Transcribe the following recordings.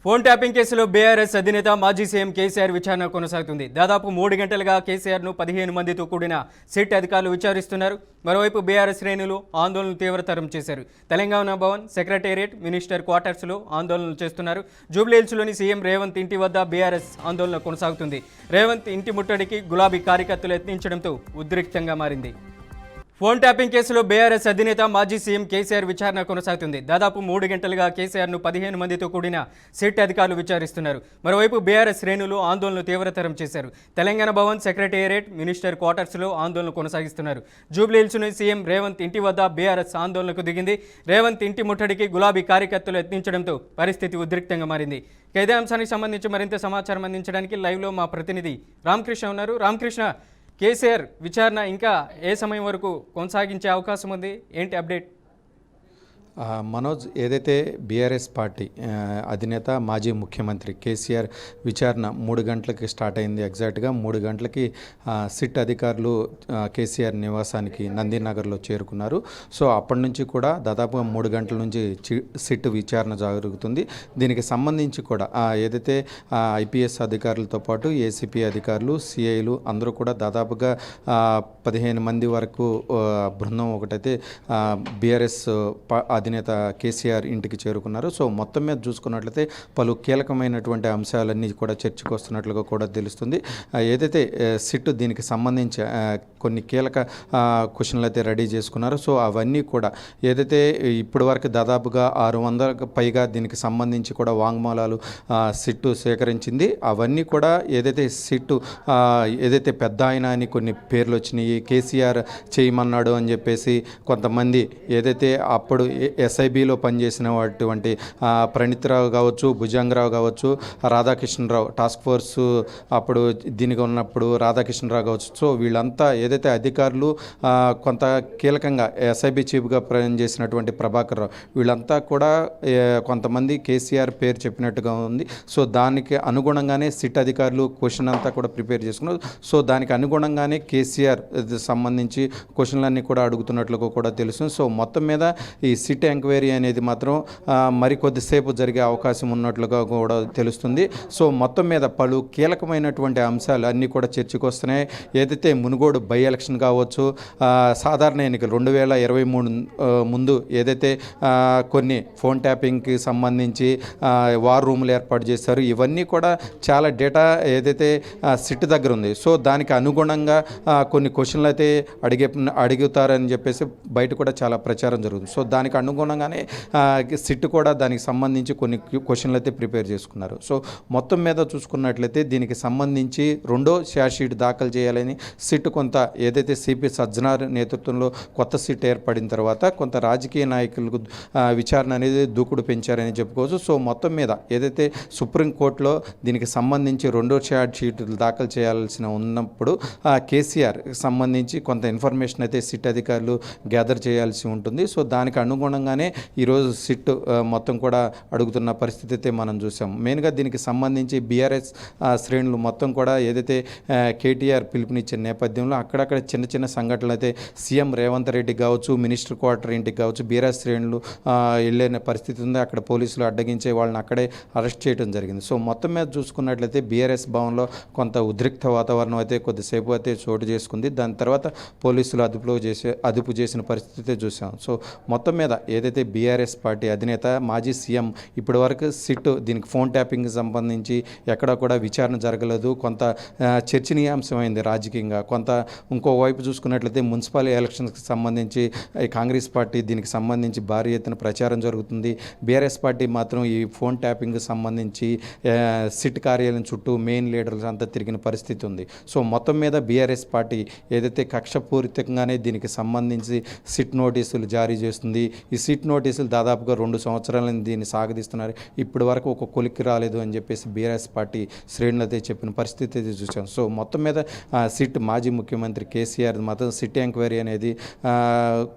Phone tapping కేసులో BRS అధినేత మాజీ సీఎం కేసీఆర్ విచారణ కొనసాగుతుంది. దాదాపు 3 గంటలుగా కేసీఆర్ను 15 మందితో కూడిన సిట్ అధికారులు విచారిస్తున్నారు. మరోవైపు బీఆర్ఎస్ శ్రేణులు ఆందోళనలు తీవ్రతరం చేశారు. తెలంగాణ భవన్, సెక్రటేరియట్, మినిస్టర్ క్వార్టర్స్లో ఆందోళనలు చేస్తున్నారు. జూబ్లీహిల్స్లోని సీఎం రేవంత్ ఇంటి వద్ద బీఆర్ఎస్ ఆందోళన కొనసాగుతుంది. రేవంత్ ఇంటి ముట్టడికి గులాబీ కార్యకర్తలు యత్నించడంతో ఉద్రిక్తంగా మారింది. ఫోన్ ట్యాపింగ్ కేసులో బీఆర్ఎస్ అధినేత మాజీ సీఎం కేసీఆర్ విచారణ కొనసాగుతుంది. దాదాపు 3 గంటలుగా కేసీఆర్ను 15 మందితో కూడిన సిట్ అధికారులు విచారిస్తున్నారు. మరోవైపు బీఆర్ఎస్ శ్రేణులు ఆందోళనలు తీవ్రతరం చేశారు. తెలంగాణ భవన్, సెక్రటేరియట్, మినిస్టర్ క్వార్టర్స్లో ఆందోళన కొనసాగిస్తున్నారు. జూబ్లీహిల్స్లోని సీఎం రేవంత్ ఇంటి వద్ద బీఆర్ఎస్ ఆందోళనకు దిగింది. రేవంత్ ఇంటి ముట్టడికి గులాబీ కార్యకర్తలు యత్నించడంతో పరిస్థితి ఉద్రిక్తంగా మారింది. ఇదే అంశానికి సంబంధించి మరింత సమాచారం అందించడానికి లైవ్లో మా ప్రతినిధి రామకృష్ణ ఉన్నారు. రామకృష్ణ, కేసీఆర్ విచారణ ఇంకా ఏ సమయం వరకు కొనసాగించే అవకాశం ఉంది? ఏంటి అప్డేట్? మనోజ్, ఏదైతే బీఆర్ఎస్ పార్టీ అధినేత మాజీ ముఖ్యమంత్రి కేసీఆర్ విచారణ 3 గంటలకి స్టార్ట్ అయింది. ఎగ్జాక్ట్గా 3 గంటలకి సిట్ అధికారులు కేసీఆర్ నివాసానికి నందినగర్లో చేరుకున్నారు. సో అప్పటి నుంచి కూడా దాదాపుగా 3 గంటల నుంచి సిట్ విచారణ జరుగుతుంది. దీనికి సంబంధించి కూడా ఏదైతే ఐపీఎస్ అధికారులతో పాటు ఏసీపీ అధికారులు, సిఐలు అందరూ కూడా దాదాపుగా 15 మంది వరకు బృందం ఒకటైతే బీఆర్ఎస్ అధినేత కేసీఆర్ ఇంటికి చేరుకున్నారు. సో మొత్తం మీద చూసుకున్నట్లయితే పలు కీలకమైనటువంటి అంశాలన్నీ కూడా చర్చకు వస్తున్నట్లుగా కూడా తెలుస్తుంది. ఏదైతే సిట్ దీనికి సంబంధించి కొన్ని కీలక క్వశ్చన్లు అయితే రెడీ చేసుకున్నారు. సో అవన్నీ కూడా ఏదైతే ఇప్పటి వరకు దాదాపుగా 600 పైగా దీనికి సంబంధించి కూడా వాంగ్మూలాలు సిట్టు సేకరించింది. అవన్నీ కూడా ఏదైతే సిట్టు ఏదైతే పెద్ద ఆయన అని కొన్ని పేర్లు వచ్చినాయి, కేసీఆర్ చేయమన్నాడు అని చెప్పేసి కొంతమంది ఏదైతే అప్పుడు ఎస్ఐబిలో పనిచేసినటువంటి ప్రణీత్రావు కావచ్చు, భుజంగరావు కావచ్చు, రాధాకృష్ణరావు టాస్క్ ఫోర్స్ అప్పుడు దీనికి ఉన్నప్పుడు రాధాకృష్ణరావు కావచ్చు. సో వీళ్ళంతా ఏదైతే అధికారులు కొంత కీలకంగా ఎస్ఐబి చీఫ్గా పనిచేసినటువంటి ప్రభాకర్ రావు, వీళ్ళంతా కూడా కొంతమంది కేసీఆర్ పేరు చెప్పినట్టుగా ఉంది. సో దానికి అనుగుణంగానే సిట్ అధికారులు క్వశ్చన్ అంతా కూడా ప్రిపేర్ చేసుకున్నారు. సో దానికి అనుగుణంగానే కేసీఆర్ సంబంధించి క్వశ్చన్లన్నీ కూడా అడుగుతున్నట్లుగా కూడా తెలుస్తుంది. సో మొత్తం మీద ఈ సిట్ ఎంక్వైరీ అనేది మాత్రం మరికొద్దిసేపు జరిగే అవకాశం ఉన్నట్లుగా కూడా తెలుస్తుంది. సో మొత్తం మీద పలు కీలకమైనటువంటి అంశాలు అన్నీ కూడా చర్చకు వస్తున్నాయి. ఏదైతే మునుగోడు బై ఎలక్షన్ కావచ్చు, సాధారణ ఎన్నికలు 2023 ముందు ఏదైతే కొన్ని ఫోన్ ట్యాపింగ్కి సంబంధించి వార్ రూములు ఏర్పాటు చేశారు, ఇవన్నీ కూడా చాలా డేటా ఏదైతే సిట్ దగ్గర ఉంది. సో దానికి అనుగుణంగా కొన్ని క్వశ్చన్లు అయితే అడుగుతారని చెప్పేసి బయట కూడా చాలా ప్రచారం జరుగుతుంది. సో దానికి అనుగుణంగానే సిట్ కూడా దానికి సంబంధించి కొన్ని క్వశ్చన్లు అయితే ప్రిపేర్ చేసుకున్నారు. సో మొత్తం మీద చూసుకున్నట్లయితే దీనికి సంబంధించి 2వ ఛార్జ్ షీట్ దాఖలు చేయాలని సిట్ కొంత ఏదైతే సిపి సజ్జనార్ నేతృత్వంలో కొత్త సిట్ ఏర్పడిన తర్వాత కొంత రాజకీయ నాయకులకు విచారణ అనేది దూకుడు పెంచారని చెప్పుకోవచ్చు. సో మొత్తం మీద ఏదైతే సుప్రీంకోర్టులో దీనికి సంబంధించి 2వ ఛార్జ్ షీట్లు దాఖలు చేయాల్సిన ఉన్నప్పుడు కేసీఆర్ సంబంధించి కొంత ఇన్ఫర్మేషన్ అయితే సిట్ అధికారులు గ్యాదర్ చేయాల్సి ఉంటుంది. సో దానికి అనుగుణంగానే ఈరోజు సిట్ మొత్తం కూడా అడుగుతున్న పరిస్థితి అయితే మనం చూసాం. మెయిన్గా దీనికి సంబంధించి బీఆర్ఎస్ శ్రేణులు మొత్తం కూడా ఏదైతే కేటీఆర్ పిలుపునిచ్చిన నేపథ్యంలో అక్కడక్కడ చిన్న చిన్న సంఘటనలు అయితే సీఎం రేవంత్ రెడ్డి కావచ్చు, మినిస్టర్ క్వార్టర్ ఇంటికి కావచ్చు, బీఆర్ఎస్ శ్రేణులు వెళ్ళిన పరిస్థితి ఉంది. అక్కడ పోలీసులు అడ్డగించే వాళ్ళని అక్కడే అరెస్ట్ చేయడం జరిగింది. సో మొత్తం మీద చూసుకున్నట్లయితే బీఆర్ఎస్ భవన్లో కొంత ఉద్రిక్త వాతావరణం అయితే కొద్దిసేపు అయితే చోటు చేసుకుంది. దాని తర్వాత పోలీసులు అదుపు చేసిన పరిస్థితి చూసాం. సో మొత్తం మీద ఏదైతే బీఆర్ఎస్ పార్టీ అధినేత మాజీ సీఎం ఇప్పటి వరకు సిట్ దీనికి ఫోన్ ట్యాపింగ్కి సంబంధించి ఎక్కడ కూడా విచారణ జరగలేదు. కొంత చర్చనీయాంశమైంది రాజకీయంగా. కొంత ఇంకోవైపు చూసుకున్నట్లయితే మున్సిపల్ ఎలక్షన్స్కి సంబంధించి కాంగ్రెస్ పార్టీ దీనికి సంబంధించి భారీ ఎత్తున ప్రచారం జరుగుతుంది. బీఆర్ఎస్ పార్టీ మాత్రం ఈ ఫోన్ ట్యాపింగ్కి సంబంధించి సిట్ కార్యాలయం చుట్టూ మెయిన్ లీడర్స్ అంతా తిరిగిన పరిస్థితి ఉంది. సో మొత్తం మీద బీఆర్ఎస్ పార్టీ ఏదైతే కక్షపూరితంగానే దీనికి సంబంధించి సిట్ నోటీసులు జారీ చేస్తుంది. ఈ సిట్ నోటీసులు దాదాపుగా 2 సంవత్సరాలను దీన్ని సాగదీస్తున్నారు. ఇప్పటి వరకు ఒక కొలిక్కి రాలేదు అని చెప్పేసి బీఆర్ఎస్ పార్టీ శ్రేణులు అయితే చెప్పిన పరిస్థితి అయితే చూసాం. సో మొత్తం మీద సిట్ మాజీ ముఖ్యమంత్రి కేసీఆర్ మాత్రం సిట్ ఎంక్వైరీ అనేది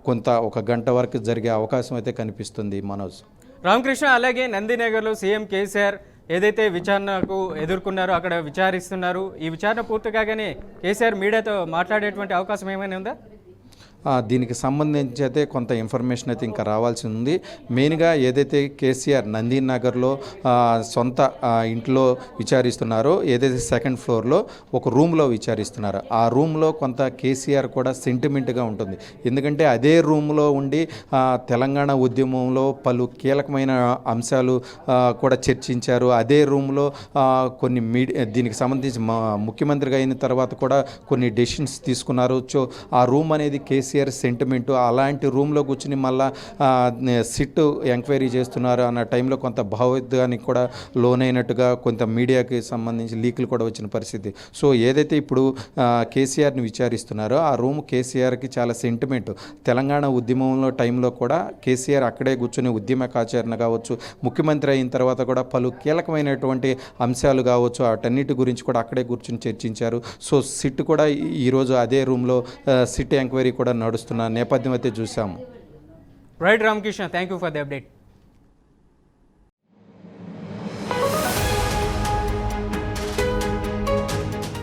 కొంత 1 గంట వరకు జరిగే అవకాశం అయితే కనిపిస్తుంది. మనోజ్, రామకృష్ణ, అలాగే నందినగర్లో సీఎం కేసీఆర్ ఏదైతే విచారణకు ఎదుర్కొన్నారో అక్కడ విచారిస్తున్నారు. ఈ విచారణ పూర్తి కాగానే కేసీఆర్ మీడియాతో మాట్లాడేటువంటి అవకాశం ఏమైనా ఉందా? దీనికి సంబంధించి అయితే కొంత ఇన్ఫర్మేషన్ అయితే ఇంకా రావాల్సి ఉంది. మెయిన్గా ఏదైతే కేసీఆర్ నందీనగర్లో సొంత ఇంట్లో విచారిస్తున్నారో, ఏదైతే సెకండ్ ఫ్లోర్లో ఒక రూమ్లో విచారిస్తున్నారో, ఆ రూమ్లో కొంత కేసీఆర్ కూడా సెంటిమెంట్గా ఉంటుంది. ఎందుకంటే అదే రూమ్లో ఉండి తెలంగాణ ఉద్యమంలో పలు కీలకమైన అంశాలు కూడా చర్చించారు. అదే రూమ్లో కొన్ని దీనికి సంబంధించి ముఖ్యమంత్రిగా అయిన తర్వాత కూడా కొన్ని డెసిషన్స్ తీసుకున్నారు. సో ఆ రూమ్ అనేది కేసీఆర్ సెంటిమెంటు. అలాంటి రూమ్లో కూర్చుని మళ్ళా సిట్ ఎంక్వైరీ చేస్తున్నారు అన్న టైంలో కొంత భావోద్వేగానికి కూడా లోనైనట్టుగా కొంత మీడియాకి సంబంధించి లీకులు కూడా వచ్చిన పరిస్థితి. సో ఏదైతే ఇప్పుడు కేసీఆర్ని విచారిస్తున్నారో ఆ రూమ్ కేసీఆర్కి చాలా సెంటిమెంటు. తెలంగాణ ఉద్యమంలో టైంలో కూడా కేసీఆర్ అక్కడే కూర్చొని ఉద్యమకాచరణ కావచ్చు, ముఖ్యమంత్రి అయిన తర్వాత కూడా పలు కీలకమైనటువంటి అంశాలు కావచ్చు, వాటన్నిటి గురించి కూడా అక్కడే కూర్చొని చర్చించారు. సో సిట్ కూడా ఈరోజు అదే రూమ్లో సిట్ ఎంక్వైరీ కూడా నడుస్తున్న నేపథ్యం అయితే చూసాము. Right Ramakrishna, thank you for the update.